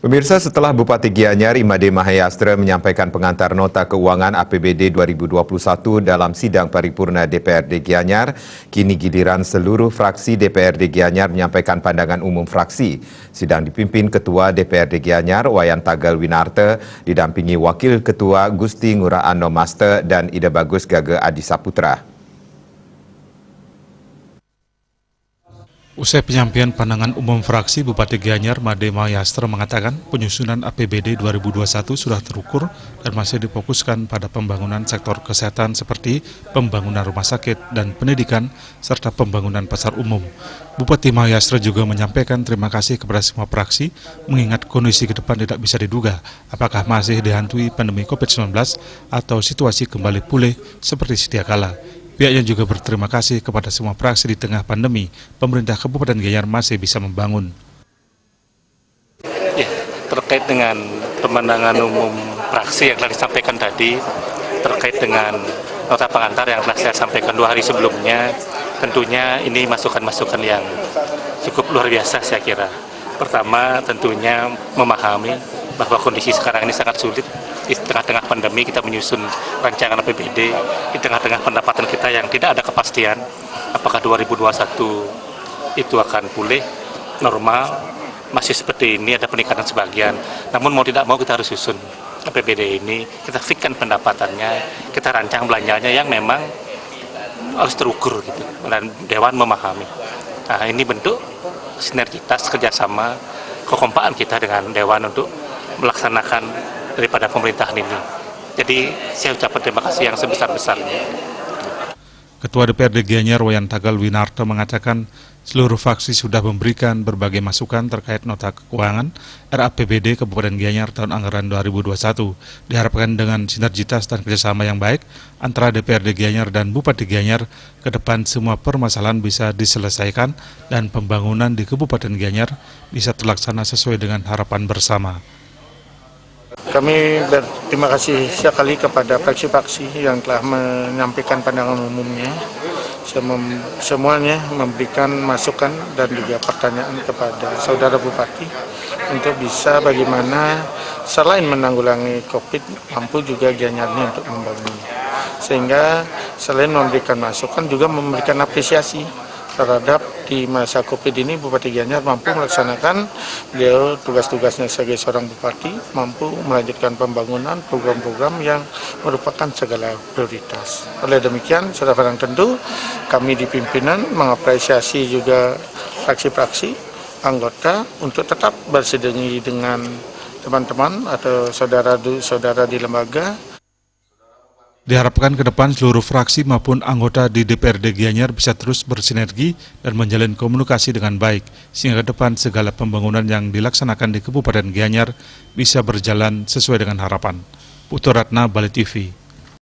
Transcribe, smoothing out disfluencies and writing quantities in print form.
Pemirsa, setelah Bupati Gianyar Imade Mahayastra menyampaikan pengantar nota keuangan APBD 2021 dalam sidang paripurna DPRD Gianyar, kini giliran seluruh fraksi DPRD Gianyar menyampaikan pandangan umum fraksi. Sidang dipimpin Ketua DPRD Gianyar Wayan Tagal Winarte, didampingi Wakil Ketua Gusti Ngurah Ano Master dan Ida Bagus Gage Adi Saputra. Usai penyampaian pandangan umum fraksi, Bupati Gianyar Imade Mahayastra mengatakan penyusunan APBD 2021 sudah terukur dan masih difokuskan pada pembangunan sektor kesehatan seperti pembangunan rumah sakit dan pendidikan serta pembangunan pasar umum. Bupati Mahayastra juga menyampaikan terima kasih kepada semua fraksi mengingat kondisi ke depan tidak bisa diduga apakah masih dihantui pandemi COVID-19 atau situasi kembali pulih seperti sedia kala. Pihaknya juga berterima kasih kepada semua fraksi di tengah pandemi, pemerintah Kabupaten Gianyar masih bisa membangun. Ya, terkait dengan pemandangan umum fraksi yang telah disampaikan tadi, terkait dengan nota pengantar yang telah saya sampaikan 2 hari sebelumnya, tentunya ini masukan-masukan yang cukup luar biasa saya kira. Pertama, tentunya memahami bahwa kondisi sekarang ini sangat sulit. Di tengah-tengah pandemi kita menyusun rancangan APBD, di tengah-tengah pendapatan kita yang tidak ada kepastian apakah 2021 itu akan pulih, normal, masih seperti ini, ada peningkatan sebagian. Namun mau tidak mau kita harus susun APBD ini, kita fikirkan pendapatannya, kita rancang belanjanya yang memang harus terukur gitu, dan Dewan memahami. Nah, ini bentuk sinergitas kerjasama, kekompakan kita dengan Dewan untuk melaksanakan daripada pemerintahan ini. Jadi saya ucapkan terima kasih yang sebesar-besarnya. Ketua DPRD Gianyar Wayan Tagal Winarte mengatakan seluruh fraksi sudah memberikan berbagai masukan terkait nota keuangan RAPBD Kabupaten Gianyar tahun anggaran 2021. Diharapkan dengan sinergitas dan kerjasama yang baik antara DPRD Gianyar dan Bupati Gianyar, ke depan semua permasalahan bisa diselesaikan dan pembangunan di Kabupaten Gianyar bisa terlaksana sesuai dengan harapan bersama. Kami berterima kasih sekali kepada fraksi-fraksi yang telah menyampaikan pandangan umumnya. Semuanya memberikan masukan dan juga pertanyaan kepada Saudara Bupati untuk bisa bagaimana selain menanggulangi COVID, mampu juga Gianyarnya untuk membangun. Sehingga selain memberikan masukan juga memberikan apresiasi terhadap di masa COVID ini Bupati Gianyar mampu melaksanakan beliau tugas-tugasnya sebagai seorang bupati, mampu melanjutkan pembangunan program-program yang merupakan segala prioritas. Oleh demikian, saudara barang tentu kami di pimpinan mengapresiasi juga fraksi-fraksi anggota untuk tetap bersinergi dengan teman-teman atau saudara-saudara di lembaga. Diharapkan ke depan seluruh fraksi maupun anggota di DPRD Gianyar bisa terus bersinergi dan menjalin komunikasi dengan baik, sehingga ke depan segala pembangunan yang dilaksanakan di Kabupaten Gianyar bisa berjalan sesuai dengan harapan. Putu Ratna, Bali TV.